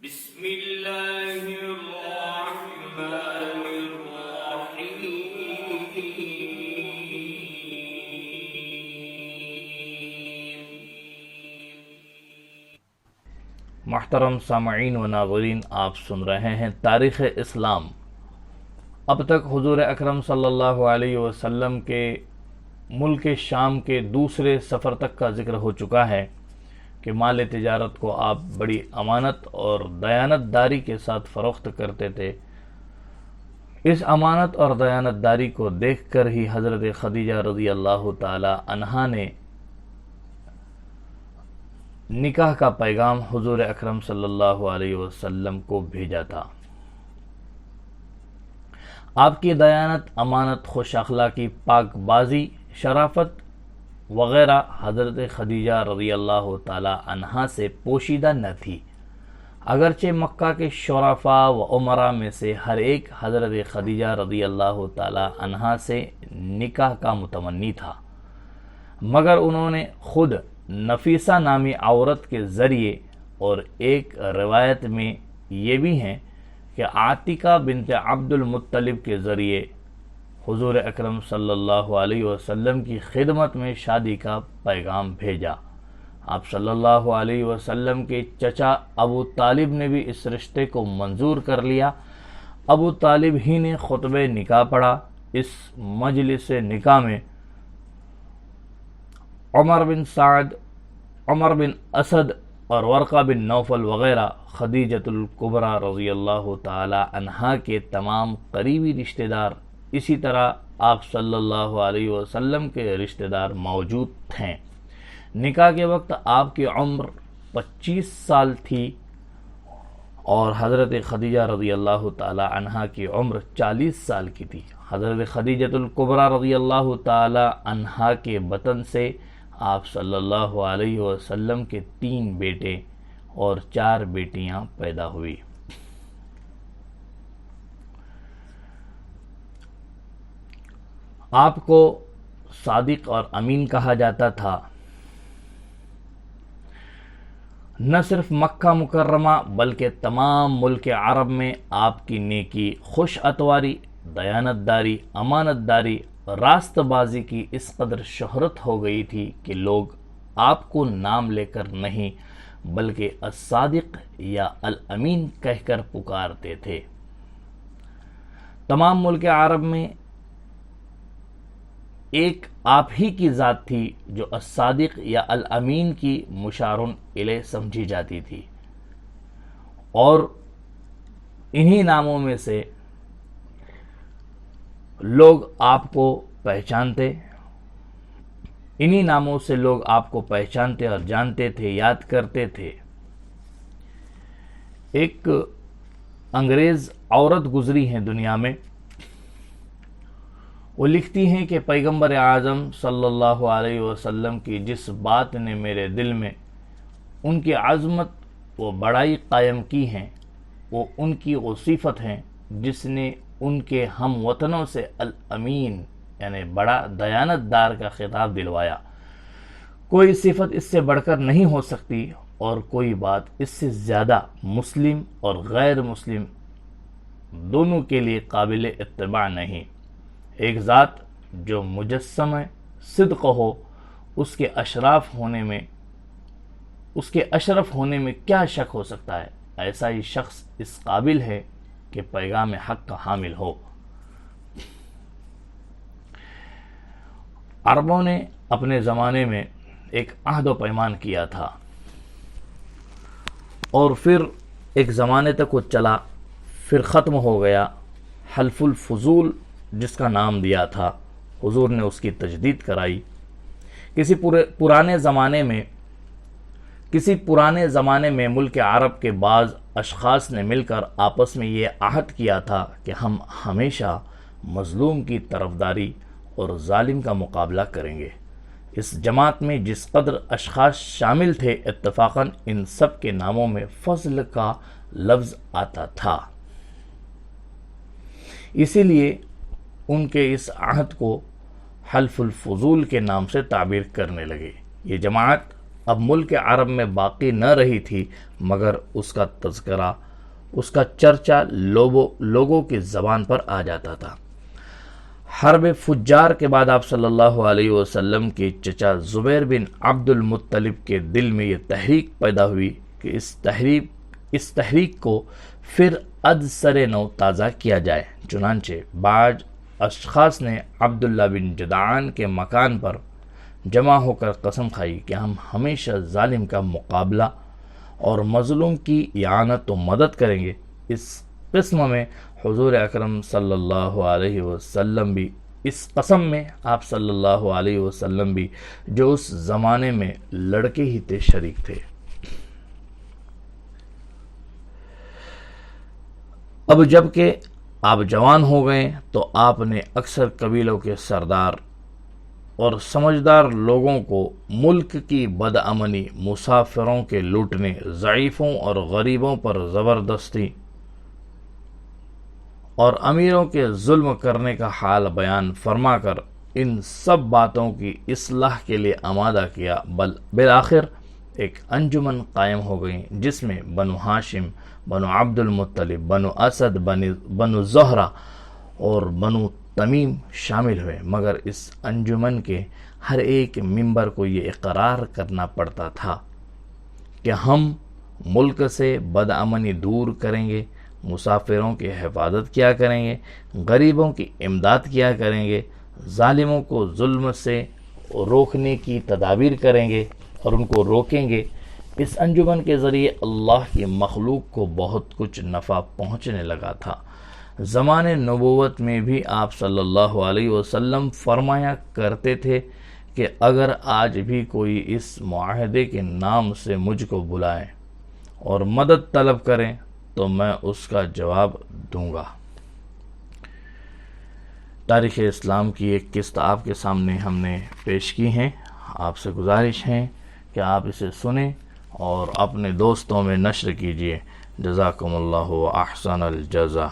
بسم اللہ الرحمن الرحیم۔ محترم سامعین و ناظرین، آپ سن رہے ہیں تاریخ اسلام۔ اب تک حضور اکرم صلی اللہ علیہ وسلم کے ملک شام کے دوسرے سفر تک کا ذکر ہو چکا ہے کہ مال تجارت کو آپ بڑی امانت اور دیانت داری کے ساتھ فروخت کرتے تھے۔ اس امانت اور دیانت داری کو دیکھ کر ہی حضرت خدیجہ رضی اللہ تعالی عنہا نے نکاح کا پیغام حضور اکرم صلی اللہ علیہ وسلم کو بھیجا تھا۔ آپ کی دیانت، امانت، خوش اخلاقی، پاک بازی، شرافت وغیرہ حضرت خدیجہ رضی اللہ تعالی عنہا سے پوشیدہ نہ تھی، اگرچہ مکہ کے شرفاء و امراء میں سے ہر ایک حضرت خدیجہ رضی اللہ تعالی عنہا سے نکاح کا متمنی تھا، مگر انہوں نے خود نفیسہ نامی عورت کے ذریعے، اور ایک روایت میں یہ بھی ہیں کہ عاتقہ بنت عبد المطلب کے ذریعے حضور اکرم صلی اللہ علیہ وسلم کی خدمت میں شادی کا پیغام بھیجا۔ آپ صلی اللہ علیہ وسلم کے چچا ابو طالب نے بھی اس رشتے کو منظور کر لیا۔ ابو طالب ہی نے خطبہ نکاح پڑھا۔ اس مجلس نکاح میں عمر بن سعد، عمر بن اسد اور ورقہ بن نوفل وغیرہ خدیجۃ الکبریٰ رضی اللہ تعالی عنہا کے تمام قریبی رشتہ دار، اسی طرح آپ صلی اللہ علیہ وسلم کے رشتہ دار موجود تھے۔ نکاح کے وقت آپ کی عمر 25 سال تھی اور حضرت خدیجہ رضی اللہ تعالی عنہا کی عمر 40 سال کی تھی۔ حضرت خدیجۃ الکبریٰ رضی اللہ تعالی عنہا کے بطن سے آپ صلی اللہ علیہ وسلم کے 3 بیٹے اور 4 بیٹیاں پیدا ہوئی۔ آپ کو صادق اور امین کہا جاتا تھا۔ نہ صرف مکہ مکرمہ بلکہ تمام ملک عرب میں آپ کی نیکی، خوش اتواری، دیانت داری، امانت داری، راست بازی کی اس قدر شہرت ہو گئی تھی کہ لوگ آپ کو نام لے کر نہیں بلکہ الصادق یا الامین کہہ کر پکارتے تھے۔ تمام ملک عرب میں ایک آپ ہی کی ذات تھی جو الصادق یا الامین کی مشار الیہ سمجھی جاتی تھی، اور انہی ناموں میں سے لوگ آپ کو پہچانتے، انہی ناموں سے لوگ آپ کو پہچانتے اور جانتے تھے، یاد کرتے تھے۔ ایک انگریز عورت گزری ہیں دنیا میں، وہ لکھتی ہیں کہ پیغمبر اعظم صلی اللہ علیہ وسلم کی جس بات نے میرے دل میں ان کی عظمت و بڑائی قائم کی ہیں، وہ ان کی وہ صفت ہیں جس نے ان کے ہم وطنوں سے الامین یعنی بڑا دیانت دار کا خطاب دلوایا۔ کوئی صفت اس سے بڑھ کر نہیں ہو سکتی، اور کوئی بات اس سے زیادہ مسلم اور غیر مسلم دونوں کے لیے قابل اتباع نہیں۔ ایک ذات جو مجسم صدق ہو، اس کے اشرف ہونے میں کیا شک ہو سکتا ہے؟ ایسا ہی شخص اس قابل ہے کہ پیغام حق کا حامل ہو۔ عربوں نے اپنے زمانے میں ایک عہد و پیمان کیا تھا، اور پھر ایک زمانے تک وہ چلا، پھر ختم ہو گیا۔ حلف الفضول جس کا نام دیا تھا، حضور نے اس کی تجدید کرائی۔ کسی پرانے زمانے میں ملک عرب کے بعض اشخاص نے مل کر آپس میں یہ عہد کیا تھا کہ ہم ہمیشہ مظلوم کی طرفداری اور ظالم کا مقابلہ کریں گے۔ اس جماعت میں جس قدر اشخاص شامل تھے، اتفاقاً ان سب کے ناموں میں فضل کا لفظ آتا تھا، اسی لیے ان کے اس عہد کو حلف الفضول کے نام سے تعبیر کرنے لگے۔ یہ جماعت اب ملک عرب میں باقی نہ رہی تھی مگر اس کا تذکرہ، اس کا چرچا لوگوں کی زبان پر آ جاتا تھا۔ حرب فجار کے بعد آپ صلی اللہ علیہ وسلم کے چچا زبیر بن عبد المطلب کے دل میں یہ تحریک پیدا ہوئی کہ اس تحریک کو پھر از سر نو تازہ کیا جائے۔ چنانچہ بعض اشخاص نے عبداللہ بن جدعان کے مکان پر جمع ہو کر قسم کھائی کہ ہم ہمیشہ ظالم کا مقابلہ اور مظلوم کی اعانت و مدد کریں گے۔ اس قسم میں حضور اکرم صلی اللہ علیہ وسلم بھی، اس قسم میں آپ صلی اللہ علیہ وسلم بھی، جو اس زمانے میں لڑکے ہی تھے، شریک تھے۔ اب جب کہ آپ جوان ہو گئے تو آپ نے اکثر قبیلوں کے سردار اور سمجھدار لوگوں کو ملک کی بدامنی، مسافروں کے لوٹنے، ضعیفوں اور غریبوں پر زبردستی اور امیروں کے ظلم کرنے کا حال بیان فرما کر ان سب باتوں کی اصلاح کے لیے آمادہ کیا۔ بالآخر ایک انجمن قائم ہو گئی جس میں بنو ہاشم، بنو عبد المطلب، بنو اسد، بنو زہرہ اور بنو تمیم شامل ہوئے، مگر اس انجمن کے ہر ایک ممبر کو یہ اقرار کرنا پڑتا تھا کہ ہم ملک سے بدامنی دور کریں گے، مسافروں کی حفاظت کیا کریں گے، غریبوں کی امداد کیا کریں گے، ظالموں کو ظلم سے روکنے کی تدابیر کریں گے اور ان کو روکیں گے۔ اس انجمن کے ذریعے اللہ کی مخلوق کو بہت کچھ نفع پہنچنے لگا تھا۔ زمان نبوت میں بھی آپ صلی اللہ علیہ وسلم فرمایا کرتے تھے کہ اگر آج بھی کوئی اس معاہدے کے نام سے مجھ کو بلائے اور مدد طلب کریں تو میں اس کا جواب دوں گا۔ تاریخ اسلام کی ایک قسط آپ کے سامنے ہم نے پیش کی ہے۔ آپ سے گزارش ہے کہ آپ اسے سنیں اور اپنے دوستوں میں نشر کیجیے۔ جزاکم اللہ احسن الجزا۔